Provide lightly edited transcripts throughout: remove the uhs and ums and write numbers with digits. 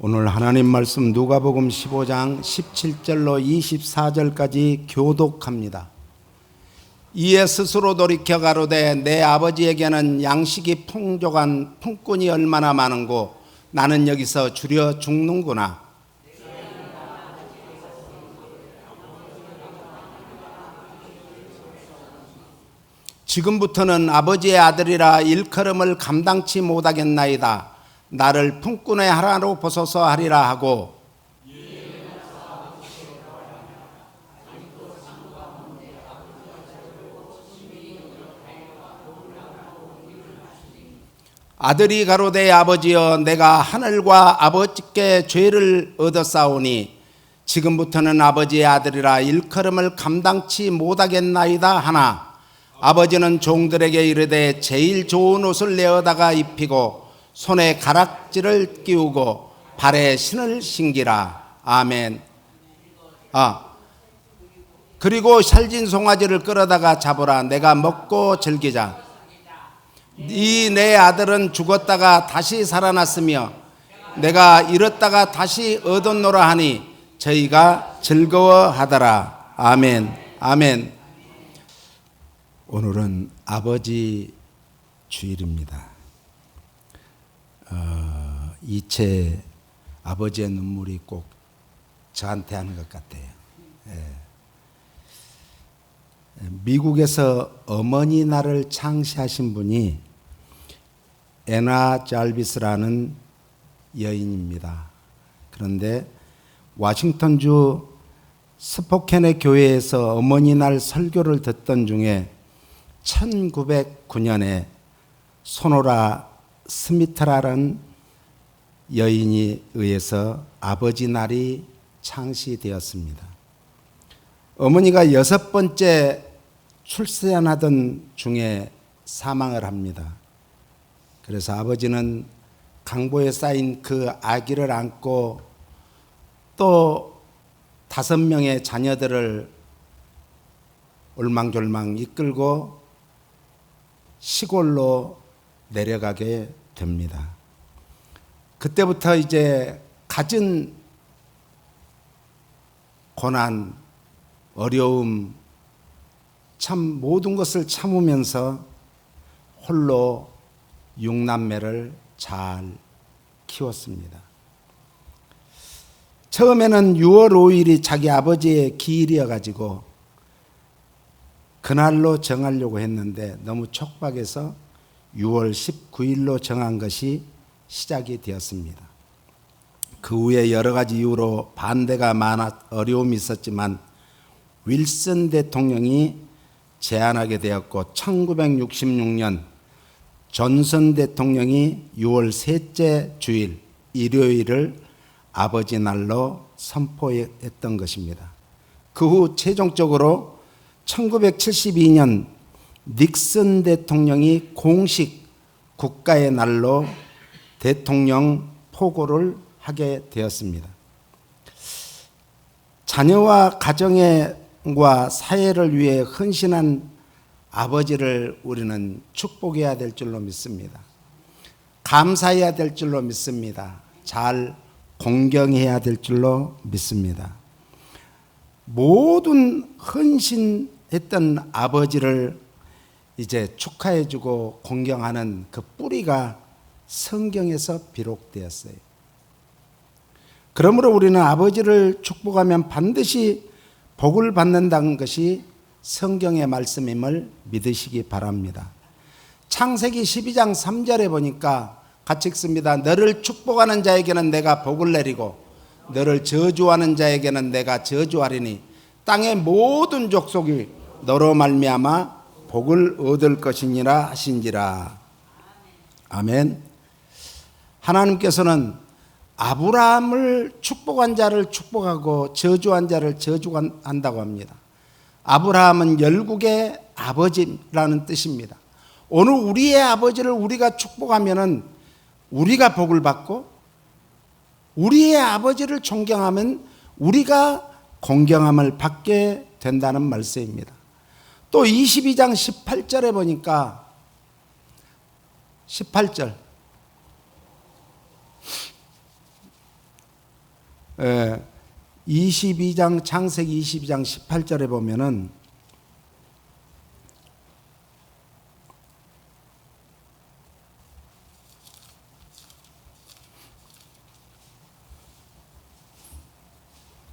오늘 하나님 말씀 누가복음 15장 17절로 24절까지 교독합니다. 이에 스스로 돌이켜 가로되 내 아버지에게는 양식이 풍족한 품꾼이 얼마나 많은고 나는 여기서 줄여 죽는구나. 지금부터는 아버지의 아들이라 일컬음을 감당치 못하겠나이다. 나를 품꾼의 하나로 보소서 하리라 하고 아들이 가로되 아버지여 내가 하늘과 아버지께 죄를 얻었사오니 지금부터는 아버지의 아들이라 일컬음을 감당치 못하겠나이다 하나 아버지는 종들에게 이르되 제일 좋은 옷을 내어다가 입히고 손에 가락지를 끼우고 발에 신을 신기라. 아멘. 그리고 살진 송아지를 끌어다가 잡으라. 내가 먹고 즐기자. 이 내 아들은 죽었다가 다시 살아났으며 내가 잃었다가 다시 얻었노라 하니 저희가 즐거워하더라. 아멘. 아멘. 오늘은 아버지 주일입니다. 이채 아버지의 눈물이 꼭 저한테 하는 것 같아요. 미국에서 어머니 날을 창시하신 분이 애나 잘비스라는 여인입니다. 그런데 워싱턴주 스포켄의 교회에서 어머니 날 설교를 듣던 중에 1909년에 소노라 스미트라는 여인이 의해서 아버지 날이 창시되었습니다. 어머니가 6번째 출산하던 중에 사망을 합니다. 그래서 아버지는 강보에 쌓인 그 아기를 안고 또 5명의 자녀들을 올망졸망 이끌고 시골로 내려가게 됩니다. 그때부터 이제 갖은 고난, 어려움, 참 모든 것을 참으면서 홀로 6남매를 잘 키웠습니다. 처음에는 6월 5일이 자기 아버지의 기일이어가지고 그날로 정하려고 했는데 너무 촉박해서 6월 19일로 정한 것이 시작이 되었습니다. 그 후에 여러 가지 이유로 반대가 많아 어려움이 있었지만 윌슨 대통령이 제안하게 되었고 1966년 존슨 대통령이 6월 셋째 주일 일요일을 아버지 날로 선포했던 것입니다. 그 후 최종적으로 1972년 닉슨 대통령이 공식 국가의 날로 대통령 포고를 되었습니다. 자녀와 가정과 사회를 위해 헌신한 아버지를 우리는 축복해야 될 줄로 믿습니다. 감사해야 될 줄로 믿습니다. 잘 공경해야 될 줄로 믿습니다. 모든 헌신했던 아버지를 이제 축하해주고 공경하는 그 뿌리가 성경에서 비록되었어요. 그러므로 우리는 아버지를 축복하면 반드시 복을 받는다는 것이 성경의 말씀임을 믿으시기 바랍니다. 창세기 12장 3절에 보니까 같이 읽습니다. 너를 축복하는 자에게는 내가 복을 내리고 너를 저주하는 자에게는 내가 저주하리니 땅의 모든 족속이 너로 말미암아 복을 얻을 것이니라 하신지라. 아멘. 하나님께서는 아브라함을 축복한 자를 축복하고 저주한 자를 저주한다고 합니다. 아브라함은 열국의 아버지라는 뜻입니다. 오늘 우리의 아버지를 우리가 축복하면은 우리가 복을 받고 우리의 아버지를 존경하면 우리가 공경함을 받게 된다는 말씀입니다. 또 22장 18절에 보니까 18절 22장 창세기 22장 18절에 보면은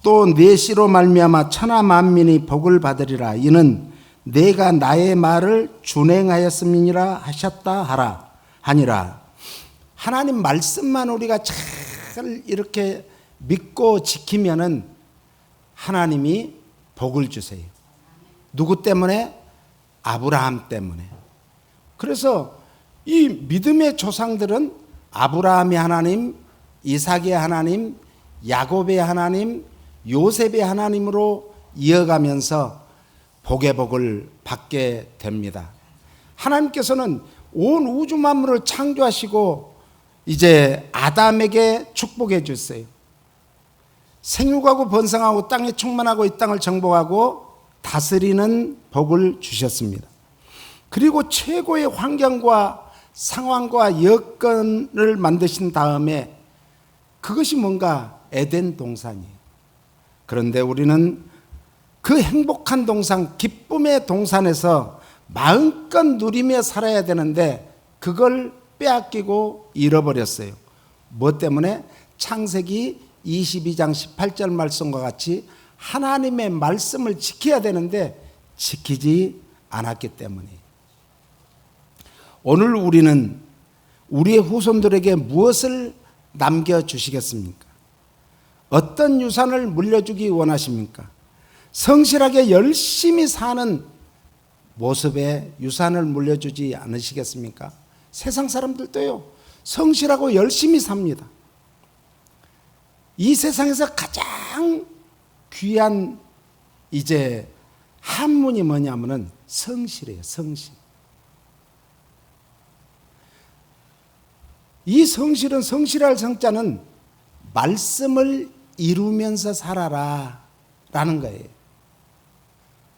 또 내 씨로 말미암아 천하 만민이 복을 받으리라. 이는 내가 나의 말을 준행하였음이니라 하셨다 하니라. 하나님 말씀만 우리가 잘 이렇게 믿고 지키면은 하나님이 복을 주세요. 누구 때문에? 아브라함 때문에. 그래서 이 믿음의 조상들은 아브라함의 하나님, 이삭의 하나님, 야곱의 하나님, 요셉의 하나님으로 이어가면서 복의 복을 받게 됩니다. 하나님께서는 온 우주 만물을 창조하시고 이제 아담에게 축복해 주세요. 생육하고 번성하고 땅에 충만하고 이 땅을 정복하고 다스리는 복을 주셨습니다. 그리고 최고의 환경과 상황과 여건을 만드신 다음에 그것이 뭔가 에덴 동산이에요. 그런데 우리는 그 행복한 동산, 기쁨의 동산에서 마음껏 누리며 살아야 되는데 그걸 빼앗기고 잃어버렸어요. 뭐 때문에? 창세기 22장 18절 말씀과 같이 하나님의 말씀을 지켜야 되는데 지키지 않았기 때문이에요. 오늘 우리는 우리의 후손들에게 무엇을 남겨주시겠습니까? 어떤 유산을 물려주기 원하십니까? 성실하게 열심히 사는 모습의 유산을 물려주지 않으시겠습니까? 세상 사람들도요, 성실하고 열심히 삽니다. 이 세상에서 가장 귀한 이제 한문이 뭐냐면은 성실이에요, 성실. 이 성실은, 성실할 성자는 말씀을 이루면서 살아라 라는 거예요.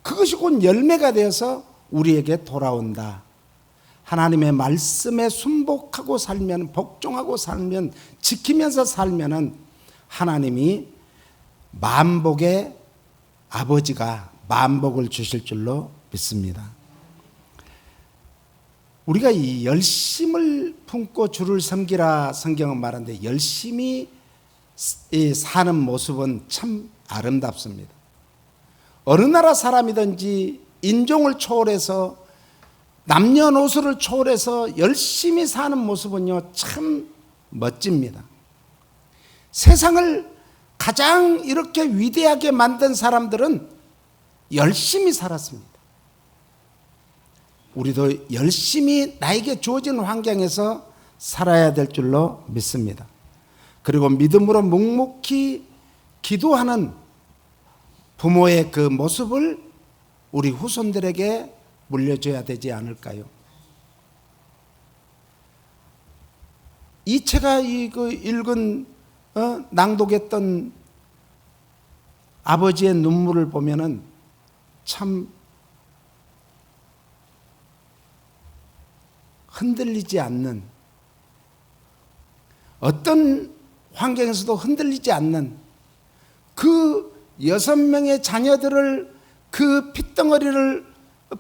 그것이 곧 열매가 되어서 우리에게 돌아온다. 하나님의 말씀에 순복하고 살면, 복종하고 살면, 지키면서 살면은 하나님이 만복의 아버지가 만복을 주실 줄로 믿습니다. 우리가 이 열심을 품고 주를 섬기라 성경은 말하는데 열심히 사는 모습은 참 아름답습니다. 어느 나라 사람이든지 인종을 초월해서 남녀노소를 초월해서 열심히 사는 모습은요 참 멋집니다. 세상을 가장 이렇게 위대하게 만든 사람들은 열심히 살았습니다. 우리도 열심히 나에게 주어진 환경에서 살아야 될 줄로 믿습니다. 그리고 믿음으로 묵묵히 기도하는 부모의 그 모습을 우리 후손들에게 물려줘야 되지 않을까요? 이 제가 읽은 낭독했던 아버지의 눈물을 보면은 참 흔들리지 않는, 어떤 환경에서도 흔들리지 않는 그 6명의 자녀들을, 그 핏덩어리를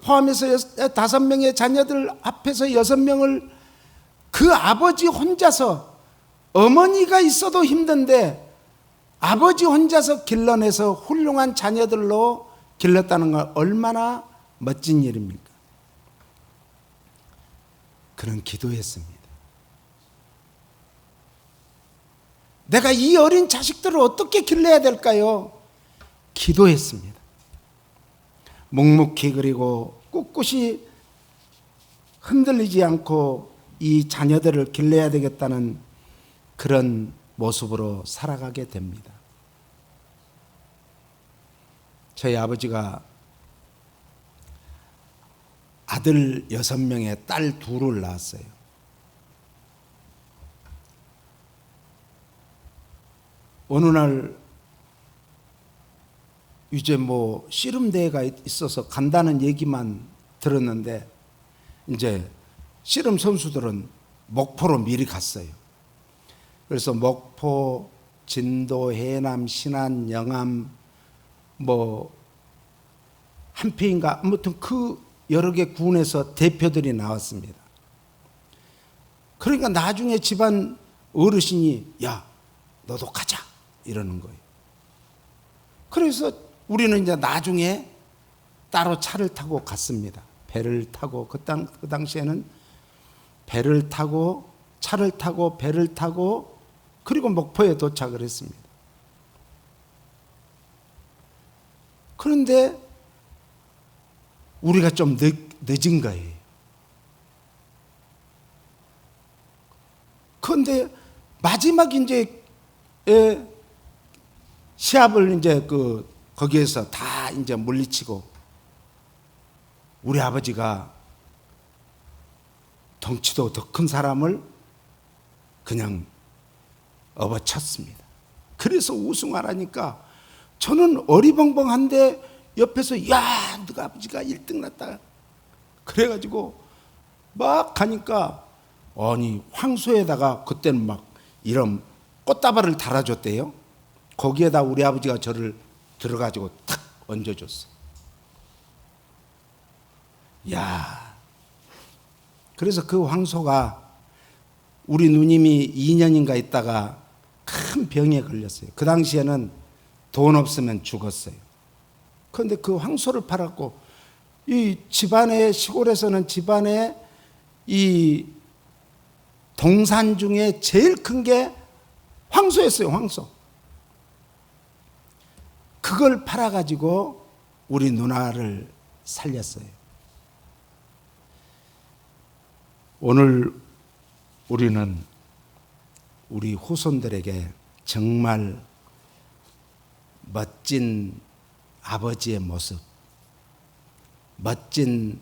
포함해서 5명의 자녀들 앞에서 6명을 그 아버지 혼자서, 어머니가 있어도 힘든데 아버지 혼자서 길러내서 훌륭한 자녀들로 길렀다는 건 얼마나 멋진 일입니까? 그는 기도했습니다. 내가 이 어린 자식들을 어떻게 길러야 될까요? 기도했습니다. 묵묵히, 그리고 꿋꿋이 흔들리지 않고 이 자녀들을 길러야 되겠다는 그런 모습으로 살아가게 됩니다. 저희 아버지가 아들 6명에 딸 2을 낳았어요. 어느 날 이제 뭐 씨름대회가 있어서 간다는 얘기만 들었는데 이제 씨름 선수들은 목포로 미리 갔어요. 그래서 목포 진도, 해남, 신안, 영암, 뭐 한패인가 아무튼 그 여러 개 군에서 대표들이 나왔습니다. 그러니까 나중에 집안 어르신이 야 너도 가자 이러는 거예요. 그래서 우리는 이제 나중에 따로 차를 타고 갔습니다. 배를 타고 그 당시에는 배를 타고 차를 타고 배를 타고 그리고 목포에 도착을 했습니다. 그런데 우리가 좀 늦은 거예요. 그런데 마지막 이제 시합을 이제 거기에서 다 이제 물리치고 우리 아버지가 덩치도 더 큰 사람을 그냥 업어쳤습니다. 그래서 우승하라니까 저는 어리벙벙한데 옆에서 야 너가 아버지가 1등 났다 그래가지고 막 가니까 아니 황소에다가 그때는 막 이런 꽃다발을 달아줬대요. 거기에다 우리 아버지가 저를 들어가지고 탁 얹어줬어. 야 그래서 그 황소가 우리 누님이 2년인가 있다가 큰 병에 걸렸어요. 그 당시에는 돈 없으면 죽었어요. 그런데 그 황소를 팔았고 이 집안에 시골에서는 집안에 이 동산 중에 제일 큰 게 황소였어요. 황소. 그걸 팔아가지고 우리 누나를 살렸어요. 오늘 우리는 우리 후손들에게 정말 멋진 아버지의 모습, 멋진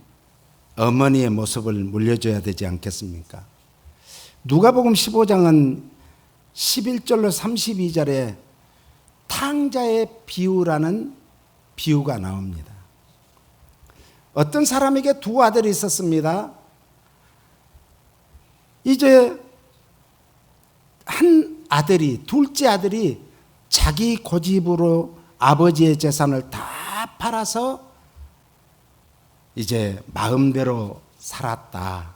어머니의 모습을 물려줘야 되지 않겠습니까? 누가복음 15장은 11절로 32절에 탕자의 비유라는 비유가 나옵니다. 어떤 사람에게 두 아들이 있었습니다. 이제 한 아들이, 둘째 아들이 자기 고집으로 아버지의 재산을 다 팔아서 이제 마음대로 살았다.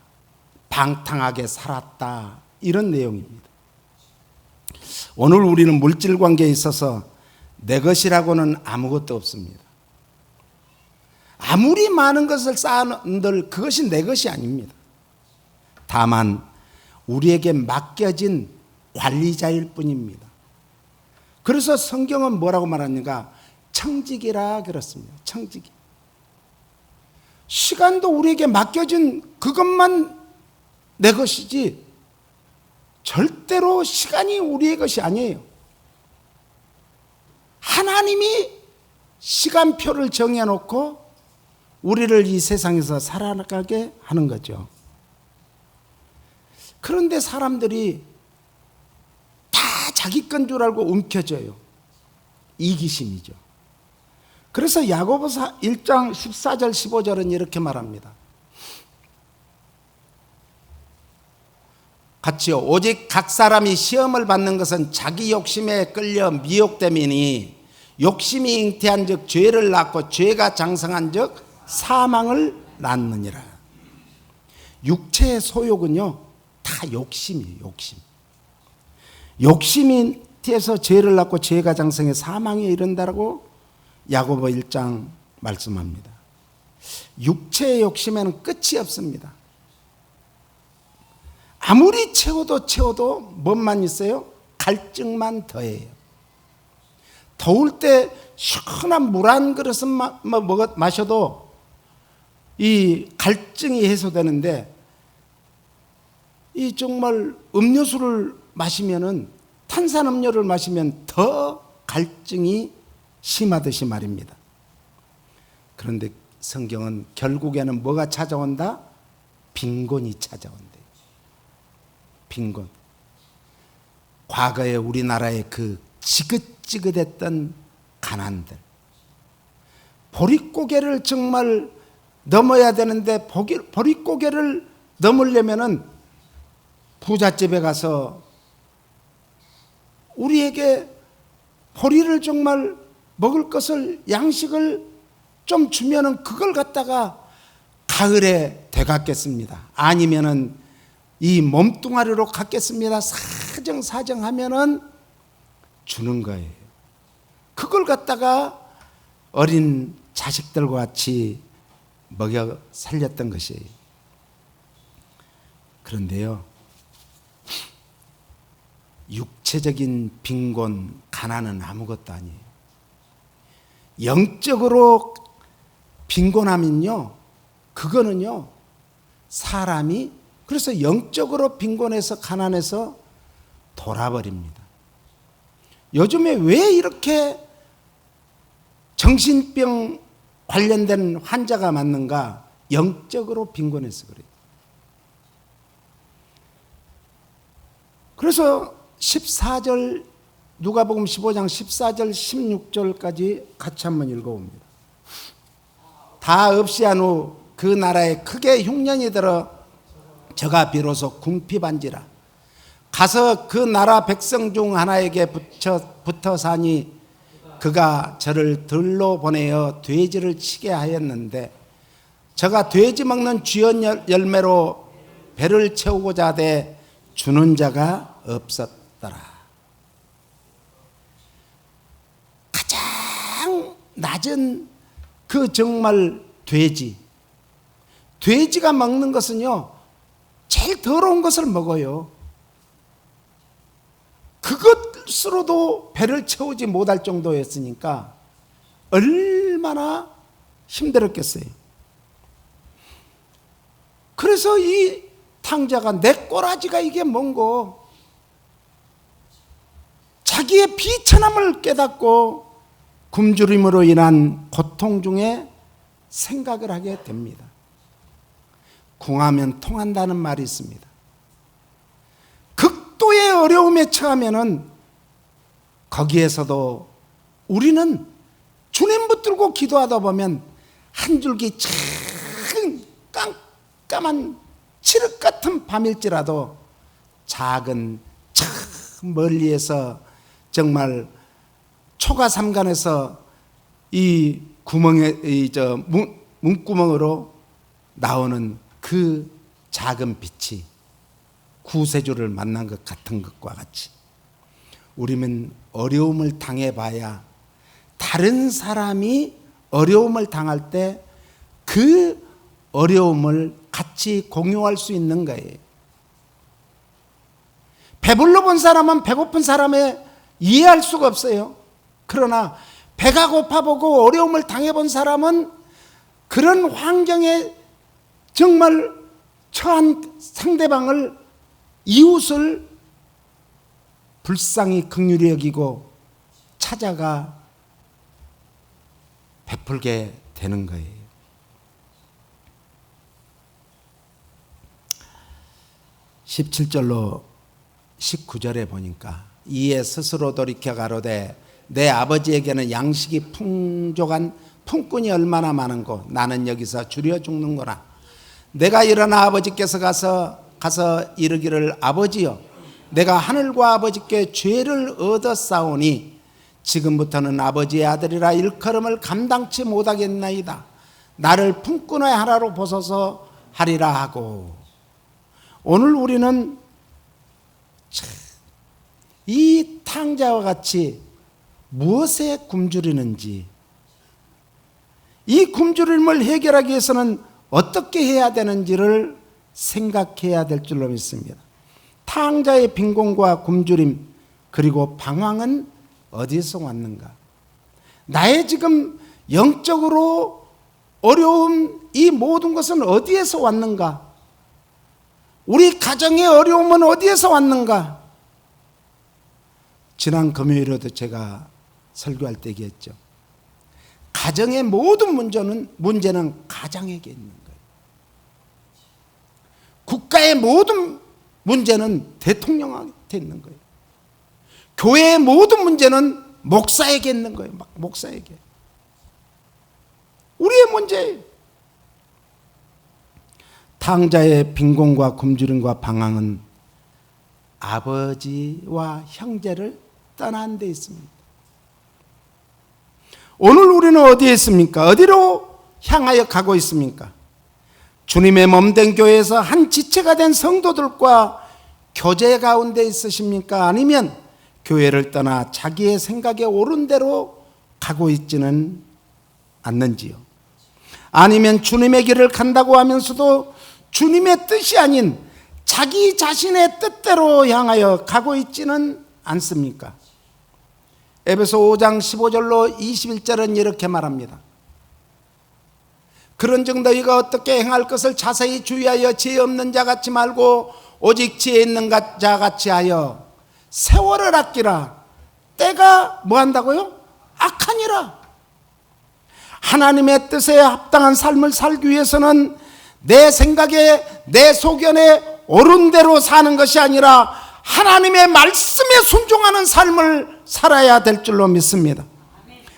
방탕하게 살았다. 이런 내용입니다. 오늘 우리는 물질 관계에 있어서 내 것이라고는 아무것도 없습니다. 아무리 많은 것을 쌓아놓은들 그것이 내 것이 아닙니다. 다만 우리에게 맡겨진 관리자일 뿐입니다. 그래서 성경은 뭐라고 말하는가? 청지기라 그렇습니다. 청지기. 시간도 우리에게 맡겨진 그것만 내 것이지 절대로 시간이 우리의 것이 아니에요. 하나님이 시간표를 정해놓고 우리를 이 세상에서 살아가게 하는 거죠. 그런데 사람들이 다 자기 건 줄 알고 움켜져요. 이기심이죠. 그래서 야고보서 1장 14절 15절은 이렇게 말합니다. 같이요. 오직 각 사람이 시험을 받는 것은 자기 욕심에 끌려 미혹됨이니 욕심이 잉태한 즉 죄를 낳고 죄가 장성한 즉 사망을 낳느니라. 육체의 소욕은요 다 욕심이에요. 욕심. 욕심이 잉태해서 죄를 낳고 죄가 장성해 사망에 이른다라고 야고보 1장 말씀합니다. 육체의 욕심에는 끝이 없습니다. 아무리 채워도 뭔만 있어요? 갈증만 더해요. 더울 때 시원한 물 한 그릇은 마셔도 이 갈증이 해소되는데 이 정말 음료수를 마시면은 탄산음료를 마시면 더 갈증이 심하듯이 말입니다. 그런데 성경은 결국에는 뭐가 찾아온다? 빈곤이 찾아온대요. 빈곤. 과거에 우리나라의 그 지긋지긋했던 가난들. 보릿고개를 정말 넘어야 되는데 보릿고개를 넘으려면은 부잣집에 가서 우리에게 보리를 정말 먹을 것을 양식을 좀 주면은 그걸 갖다가 가을에 되갚겠습니다. 아니면은 이 몸뚱아리로 갖겠습니다. 사정하면은 주는 거예요. 그걸 갖다가 어린 자식들과 같이 먹여 살렸던 것이에요. 그런데요, 육체적인 빈곤, 가난은 아무것도 아니에요. 영적으로 빈곤하면요, 그거는요, 사람이 그래서 영적으로 빈곤해서 가난해서 돌아버립니다. 요즘에 왜 이렇게 정신병 관련된 환자가 많는가? 영적으로 빈곤해서 그래요. 그래서 14절 누가복음 15장 14절 16절까지 같이 한번 읽어봅니다. 다 없이 한 후 그 나라에 크게 흉년이 들어 저가 비로소 궁핍한지라 가서 그 나라 백성 중 하나에게 붙어 사니 그가 저를 들로 보내어 돼지를 치게 하였는데 저가 돼지 먹는 쥐연 열매로 배를 채우고자 하되 주는 자가 없었더라. 가장 낮은 그 정말 돼지가 먹는 것은요, 제일 더러운 것을 먹어요. 그것으로도 배를 채우지 못할 정도였으니까 얼마나 힘들었겠어요. 그래서 이 탕자가 내 꼬라지가 이게 뭔고, 자기의 비천함을 깨닫고 굶주림으로 인한 고통 중에 생각을 하게 됩니다. 궁하면 통한다는 말이 있습니다. 극도의 어려움에 처하면은 거기에서도 우리는 주님 붙들고 기도하다 보면 한 줄기 참 깜깜한 칠흑 같은 밤일지라도 작은 참 멀리에서 정말 초가삼간에서 이 구멍에 문구멍으로 나오는 그 작은 빛이 구세주를 만난 것 같은 것과 같이 우리는 어려움을 당해봐야 다른 사람이 어려움을 당할 때 그 어려움을 같이 공유할 수 있는 거예요. 배불러 본 사람은 배고픈 사람의 이해할 수가 없어요. 그러나 배가 고파보고 어려움을 당해본 사람은 그런 환경에 정말 처한 상대방을, 이웃을 불쌍히 긍휼히 여기고 찾아가 베풀게 되는 거예요. 17절로 19절에 보니까 이에 스스로 돌이켜 가로되 내 아버지에게는 양식이 풍족한 품꾼이 얼마나 많은고 나는 여기서 줄여 죽는구나. 내가 일어나 아버지께서 가서 이르기를 아버지여 내가 하늘과 아버지께 죄를 얻었사오니 지금부터는 아버지의 아들이라 일컬음을 감당치 못하겠나이다. 나를 품꾼의 하나로 보소서 하리라 하고. 오늘 우리는 이 탕자와 같이 무엇에 굶주리는지, 이 굶주림을 해결하기 위해서는 어떻게 해야 되는지를 생각해야 될 줄로 믿습니다. 탕자의 빈곤과 굶주림 그리고 방황은 어디서 왔는가? 나의 지금 영적으로 어려움, 이 모든 것은 어디에서 왔는가? 우리 가정의 어려움은 어디에서 왔는가? 지난 금요일에도 제가 설교할 때 얘기했죠. 가정의 모든 문제는 가장에게 있는 거예요. 국가의 모든 문제는 대통령한테 있는 거예요. 교회의 모든 문제는 목사에게 있는 거예요. 목사에게. 우리의 문제예요. 탕자의 빈곤과 굶주림과 방황은 아버지와 형제를 단단한 데 있습니다. 오늘 우리는 어디에 있습니까? 어디로 향하여 가고 있습니까? 주님의 몸된 교회에서 한 지체가 된 성도들과 교제 가운데 있으십니까? 아니면 교회를 떠나 자기의 생각에 옳은 대로 가고 있지는 않는지요? 아니면 주님의 길을 간다고 하면서도 주님의 뜻이 아닌 자기 자신의 뜻대로 향하여 가고 있지는 않습니까? 에베소 5장 15절로 21절은 이렇게 말합니다. 그런즉 너희가 어떻게 행할 것을 자세히 주의하여 지혜 없는 자 같이 말고 오직 지혜 있는 자 같이 하여 세월을 아끼라. 때가 뭐 한다고요? 악하니라. 하나님의 뜻에 합당한 삶을 살기 위해서는 내 생각에 내 소견에 옳은 대로 사는 것이 아니라 하나님의 말씀에 순종하는 삶을 살아야 될 줄로 믿습니다.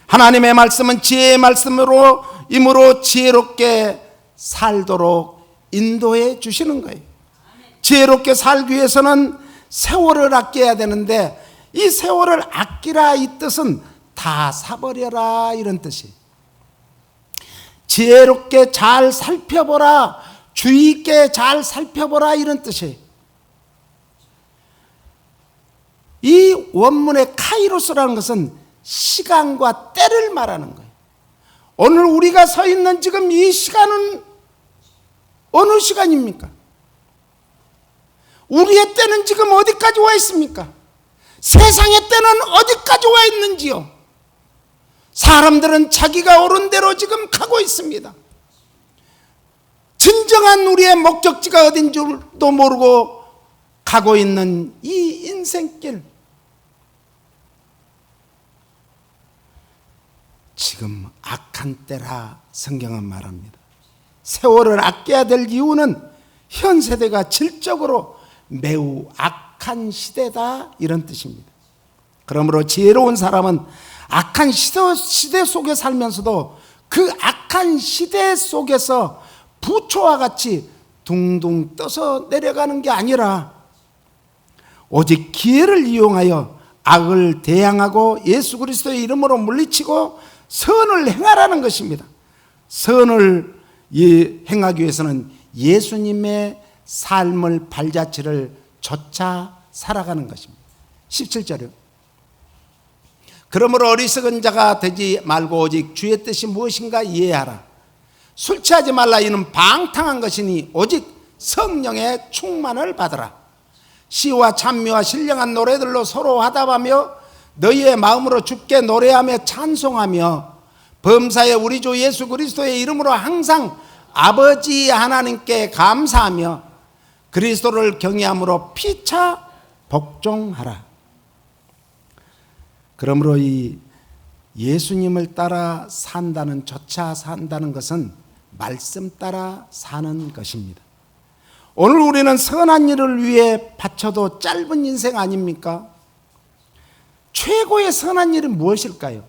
하나님의 말씀은 지혜의 말씀으로 이므로 지혜롭게 살도록 인도해 주시는 거예요. 지혜롭게 살기 위해서는 세월을 아껴야 되는데 이 세월을 아끼라 이 뜻은 다 사버려라 이런 뜻이에요. 지혜롭게 잘 살펴보라, 주의 있게 잘 살펴보라 이런 뜻이에요. 이 원문의 카이로스라는 것은 시간과 때를 말하는 거예요. 오늘 우리가 서 있는 지금 이 시간은 어느 시간입니까? 우리의 때는 지금 어디까지 와 있습니까? 세상의 때는 어디까지 와 있는지요? 사람들은 자기가 옳은 대로 지금 가고 있습니다. 진정한 우리의 목적지가 어딘 줄도 모르고 가고 있는 이 인생길, 지금 악한 때라 성경은 말합니다. 세월을 아껴야 될 이유는 현 세대가 질적으로 매우 악한 시대다 이런 뜻입니다. 그러므로 지혜로운 사람은 악한 시대 속에 살면서도 그 악한 시대 속에서 부초와 같이 둥둥 떠서 내려가는 게 아니라 오직 기회를 이용하여 악을 대항하고 예수 그리스도의 이름으로 물리치고 선을 행하라는 것입니다. 선을 행하기 위해서는 예수님의 삶을 발자취를 좇아 살아가는 것입니다. 17절이요. 그러므로 어리석은 자가 되지 말고 오직 주의 뜻이 무엇인가 이해하라. 술 취하지 말라. 이는 방탕한 것이니 오직 성령의 충만을 받으라. 시와 찬미와 신령한 노래들로 서로 화답하며 너희의 마음으로 주께 노래하며 찬송하며 범사에 우리 주 예수 그리스도의 이름으로 항상 아버지 하나님께 감사하며 그리스도를 경외함으로 피차 복종하라. 그러므로 이 예수님을 따라 산다는, 좇아 산다는 것은 말씀 따라 사는 것입니다. 오늘 우리는 선한 일을 위해 바쳐도 짧은 인생 아닙니까? 최고의 선한 일은 무엇일까요?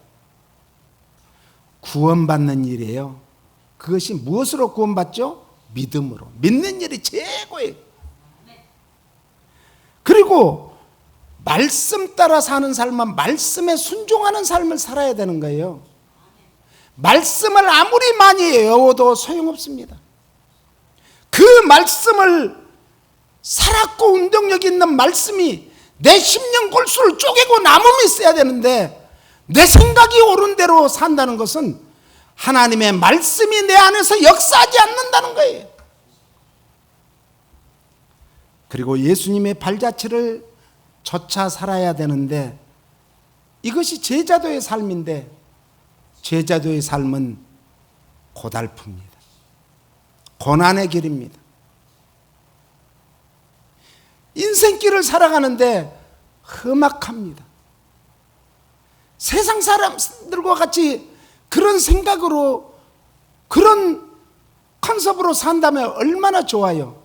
구원받는 일이에요. 그것이 무엇으로 구원받죠? 믿음으로. 믿는 일이 최고예요. 그리고 말씀 따라 사는 삶은 말씀에 순종하는 삶을 살아야 되는 거예요. 말씀을 아무리 많이 외워도 소용없습니다. 그 말씀을 살았고 운동력 있는 말씀이 내 심령 골수를 쪼개고 남음이 있어야 되는데 내 생각이 옳은 대로 산다는 것은 하나님의 말씀이 내 안에서 역사하지 않는다는 거예요. 그리고 예수님의 발자취를 좇아 살아야 되는데 이것이 제자도의 삶인데 제자도의 삶은 고달픕니다. 고난의 길입니다. 인생길을 살아가는데 험악합니다. 세상 사람들과 같이 그런 생각으로 그런 컨셉으로 산다면 얼마나 좋아요.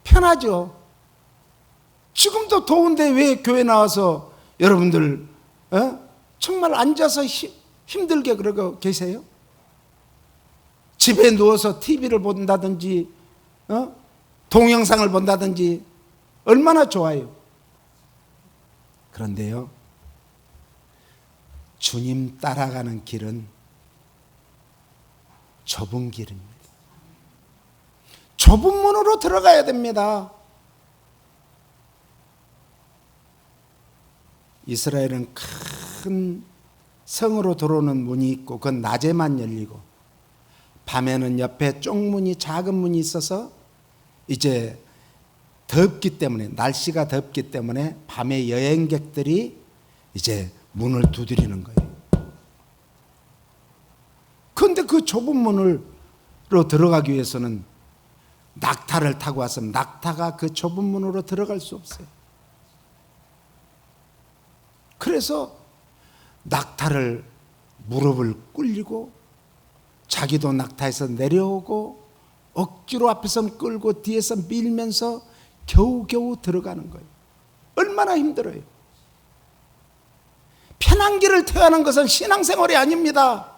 편하죠. 지금도 더운데 왜 교회 나와서 여러분들 정말 앉아서 힘들게 그러고 계세요? 집에 누워서 TV를 본다든지 동영상을 본다든지 얼마나 좋아요. 그런데요, 주님 따라가는 길은 좁은 길입니다. 좁은 문으로 들어가야 됩니다. 이스라엘은 큰 성으로 들어오는 문이 있고 그건 낮에만 열리고 밤에는 옆에 쪽문이 작은 문이 있어서 이제 덥기 때문에 날씨가 덥기 때문에 밤에 여행객들이 이제 문을 두드리는 거예요. 그런데 그 좁은 문으로 들어가기 위해서는 낙타를 타고 왔으면 낙타가 그 좁은 문으로 들어갈 수 없어요. 그래서 낙타를 무릎을 꿇리고 자기도 낙타에서 내려오고 억지로 앞에서 끌고 뒤에서 밀면서 겨우겨우 들어가는 거예요. 얼마나 힘들어요. 편한 길을 택하는 것은 신앙생활이 아닙니다.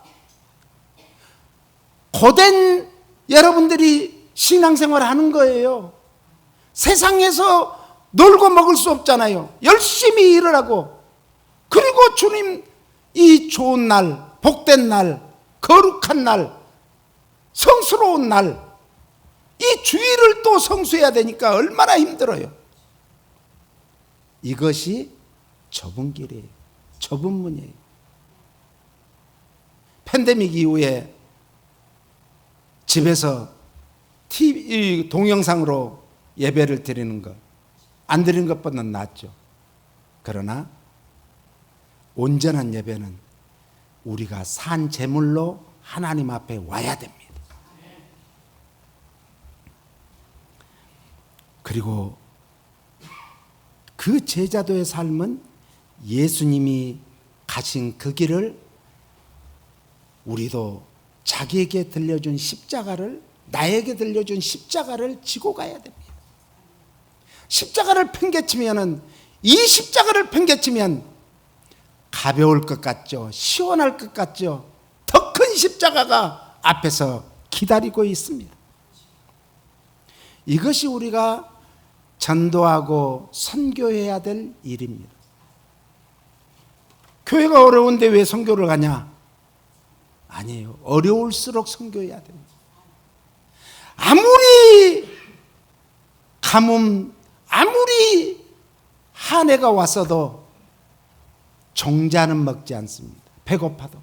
고된 여러분들이 신앙생활을 하는 거예요. 세상에서 놀고 먹을 수 없잖아요. 열심히 일을 하고 그리고 주님 이 좋은 날, 복된 날, 거룩한 날, 성스러운 날, 이 주일을 또 성수해야 되니까 얼마나 힘들어요. 이것이 좁은 길이에요. 좁은 문이에요. 팬데믹 이후에 집에서 TV, 동영상으로 예배를 드리는 것, 안 드리는 것보다는 낫죠. 그러나 온전한 예배는 우리가 산 제물로 하나님 앞에 와야 됩니다. 그리고 그 제자도의 삶은 예수님이 가신 그 길을 우리도 자기에게 들려준 십자가를, 나에게 들려준 십자가를 지고 가야 됩니다. 십자가를 팽개치면은, 이 십자가를 팽개치면 가벼울 것 같죠? 시원할 것 같죠? 더 큰 십자가가 앞에서 기다리고 있습니다. 이것이 우리가 전도하고 선교해야 될 일입니다. 교회가 어려운데 왜 선교를 가냐? 아니에요. 어려울수록 선교해야 됩니다. 아무리 가뭄, 아무리 한 해가 왔어도 종자는 먹지 않습니다. 배고파도.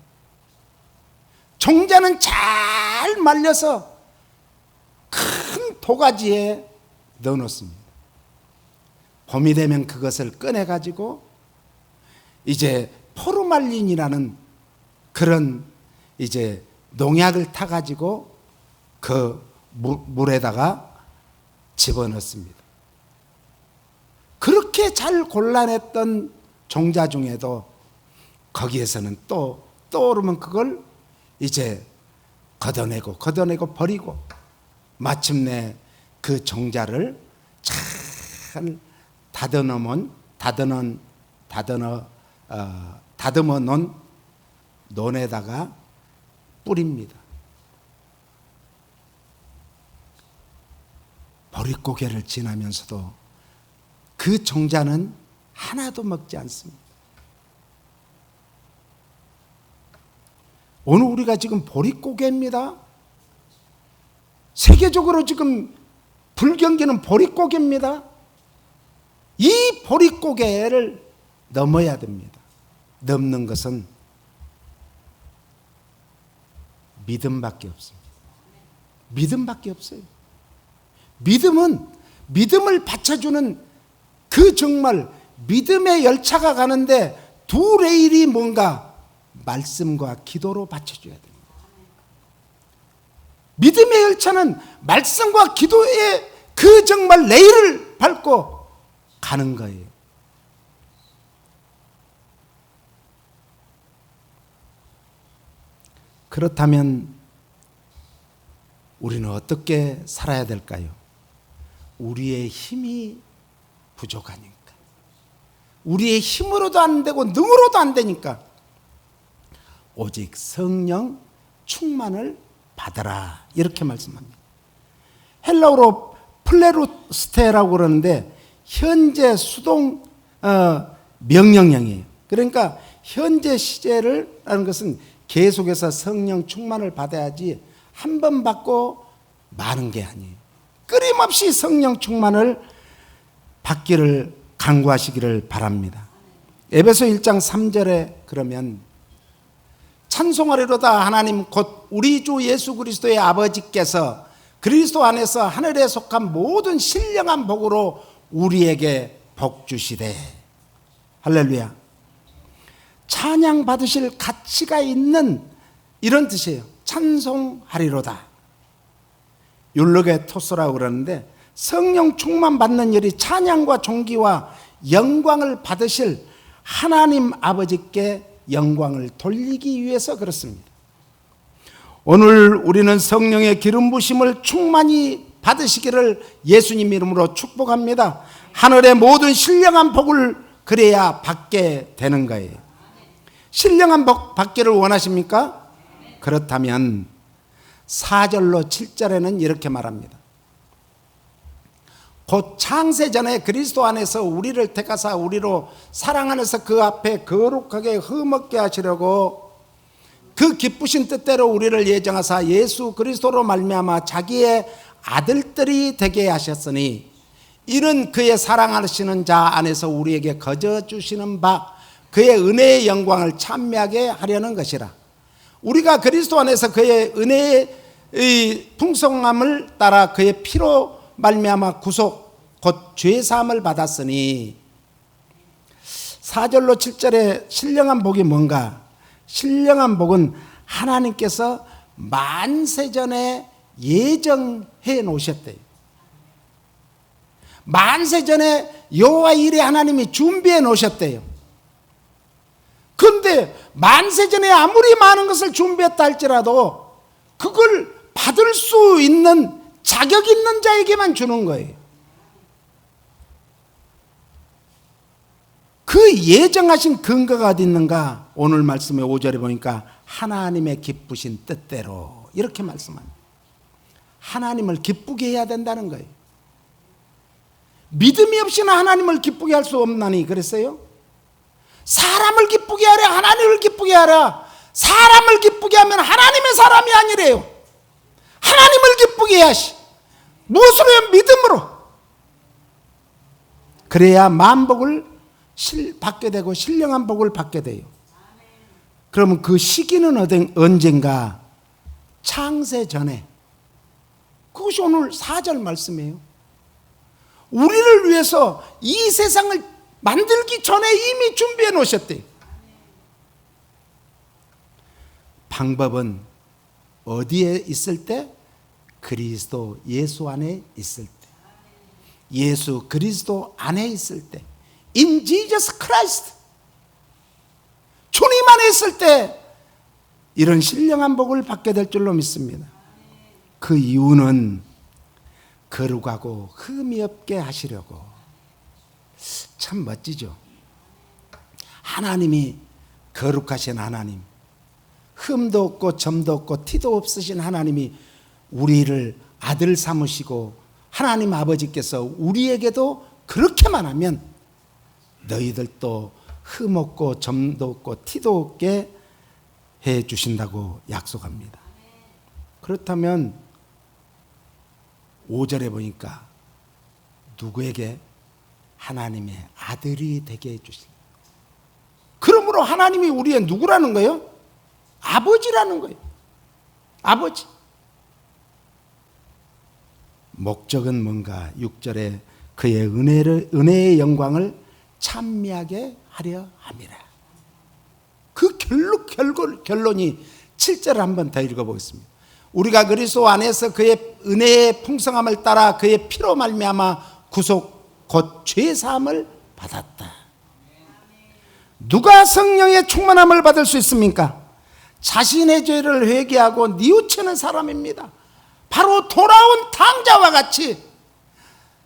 종자는 잘 말려서 큰 도가지에 넣어놓습니다. 봄이 되면 그것을 꺼내가지고 이제 포르말린이라는 그런 이제 농약을 타가지고 그 물에다가 집어넣습니다. 그렇게 잘 골라냈던 종자 중에도 거기에서는 또 떠오르면 그걸 이제 걷어내고 버리고 마침내 그 종자를 잘 다듬어 놓은 논에다가 뿌립니다. 보릿고개를 지나면서도 그 종자는 하나도 먹지 않습니다. 오늘 우리가 지금 보릿고개입니다. 세계적으로 지금 불경기는 보릿고개입니다. 이 보릿고개를 넘어야 됩니다. 넘는 것은 믿음밖에 없습니다. 믿음밖에 없어요. 믿음은 믿음을 받쳐주는 그 정말 믿음의 열차가 가는데 두 레일이 뭔가 말씀과 기도로 받쳐줘야 됩니다. 믿음의 열차는 말씀과 기도의 그 정말 레일을 밟고 가는 거예요. 그렇다면 우리는 어떻게 살아야 될까요? 우리의 힘이 부족하니까. 우리의 힘으로도 안 되고 능으로도 안 되니까 오직 성령 충만을 받아라 이렇게 말씀합니다. 헬라어로 플레루스테라고 그러는데 현재 수동 명령형이에요. 그러니까 현재 시제를 하는 것은 계속해서 성령 충만을 받아야지 한 번 받고 마는 게 아니에요. 끊임없이 성령 충만을 받기를 간구하시기를 바랍니다. 에베소 1장 3절에 그러면 찬송하리로다 하나님 곧 우리 주 예수 그리스도의 아버지께서 그리스도 안에서 하늘에 속한 모든 신령한 복으로 우리에게 복 주시되. 할렐루야. 찬양 받으실 가치가 있는 이런 뜻이에요. 찬송하리로다. 율록의 토스라고 그러는데 성령 충만 받는 일이 찬양과 존귀와 영광을 받으실 하나님 아버지께 영광을 돌리기 위해서 그렇습니다. 오늘 우리는 성령의 기름 부심을 충만히 받으시기를 예수님 이름으로 축복합니다. 하늘의 모든 신령한 복을 그래야 받게 되는 거예요. 신령한 복 받기를 원하십니까? 그렇다면 4절로 7절에는 이렇게 말합니다. 곧 창세전에 그리스도 안에서 우리를 택하사 우리로 사랑 안에서 그 앞에 거룩하게 흠없게 하시려고 그 기쁘신 뜻대로 우리를 예정하사 예수 그리스도로 말미암아 자기의 아들들이 되게 하셨으니 이는 그의 사랑하시는 자 안에서 우리에게 거저 주시는 바 그의 은혜의 영광을 찬미하게 하려는 것이라. 우리가 그리스도 안에서 그의 은혜의 풍성함을 따라 그의 피로 말미암아 구속 곧 죄사함을 받았으니. 4절로 7절에 신령한 복이 뭔가? 신령한 복은 하나님께서 만세전에 예정해 놓으셨대요. 만세전에 여호와 일에 하나님이 준비해 놓으셨대요. 그런데 만세전에 아무리 많은 것을 준비했다 할지라도 그걸 받을 수 있는 자격 있는 자에게만 주는 거예요. 그 예정하신 근거가 어디 있는가? 오늘 말씀의 5절에 보니까 하나님의 기쁘신 뜻대로 이렇게 말씀합니다. 하나님을 기쁘게 해야 된다는 거예요. 믿음이 없이는 하나님을 기쁘게 할 수 없나니 그랬어요? 사람을 기쁘게 하라, 하나님을 기쁘게 하라. 사람을 기쁘게 하면 하나님의 사람이 아니래요. 하나님을 기쁘게 해야지. 무엇으로요? 믿음으로. 그래야 만복을 받게 되고 신령한 복을 받게 돼요. 그러면 그 시기는 언젠가? 창세 전에. 그것이 오늘 4절 말씀이에요. 우리를 위해서 이 세상을 만들기 전에 이미 준비해 놓으셨대요. 방법은 어디에 있을 때? 그리스도 예수 안에 있을 때. 예수 그리스도 안에 있을 때. In Jesus Christ. 주님 안에 있을 때 이런 신령한 복을 받게 될 줄로 믿습니다. 그 이유는 거룩하고 흠이 없게 하시려고. 참 멋지죠. 하나님이 거룩하신 하나님, 흠도 없고 점도 없고 티도 없으신 하나님이 우리를 아들 삼으시고 하나님 아버지께서 우리에게도 그렇게만 하면 너희들도 흠 없고 점도 없고 티도 없게 해 주신다고 약속합니다. 그렇다면 5절에 보니까 누구에게? 하나님의 아들이 되게 해주신. 그러므로 하나님이 우리의 누구라는 거예요? 아버지라는 거예요. 아버지. 목적은 뭔가? 6절에 그의 은혜의 영광을 찬미하게 하려 함이라. 그 결론이 7절을 한번 더 읽어보겠습니다. 우리가 그리스도 안에서 그의 은혜의 풍성함을 따라 그의 피로 말미암아 구속 곧 죄사함을 받았다. 누가 성령의 충만함을 받을 수 있습니까? 자신의 죄를 회개하고 뉘우치는 사람입니다. 바로 돌아온 탕자와 같이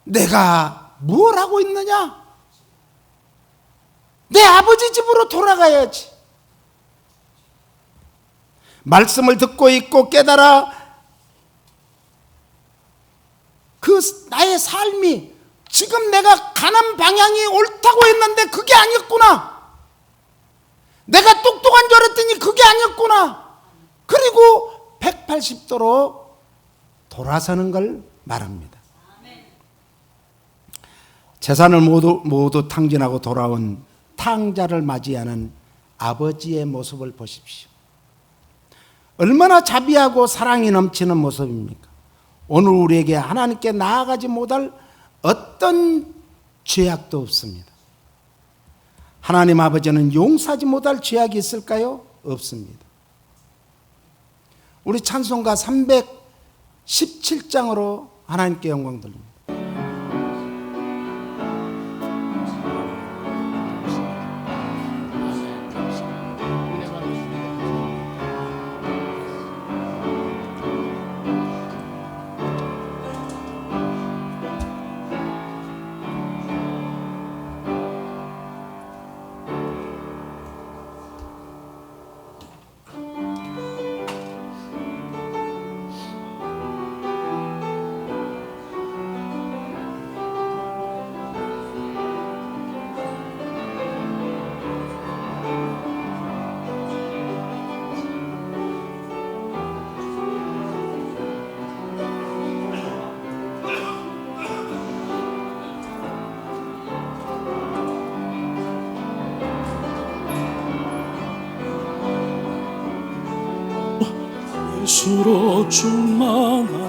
내가 뭘 하고 있느냐? 내 아버지 집으로 돌아가야지. 말씀을 듣고 있고 깨달아 그 나의 삶이 지금 내가 가는 방향이 옳다고 했는데 그게 아니었구나. 내가 똑똑한 줄 알았더니 그게 아니었구나. 그리고 180도로 돌아서는 걸 말합니다. 재산을 모두 탕진하고 돌아온 탕자를 맞이하는 아버지의 모습을 보십시오. 얼마나 자비하고 사랑이 넘치는 모습입니까? 오늘 우리에게 하나님께 나아가지 못할 어떤 죄악도 없습니다. 하나님 아버지는 용서하지 못할 죄악이 있을까요? 없습니다. 우리 찬송가 317장으로 하나님께 영광 돌립니다. 예수로 충만한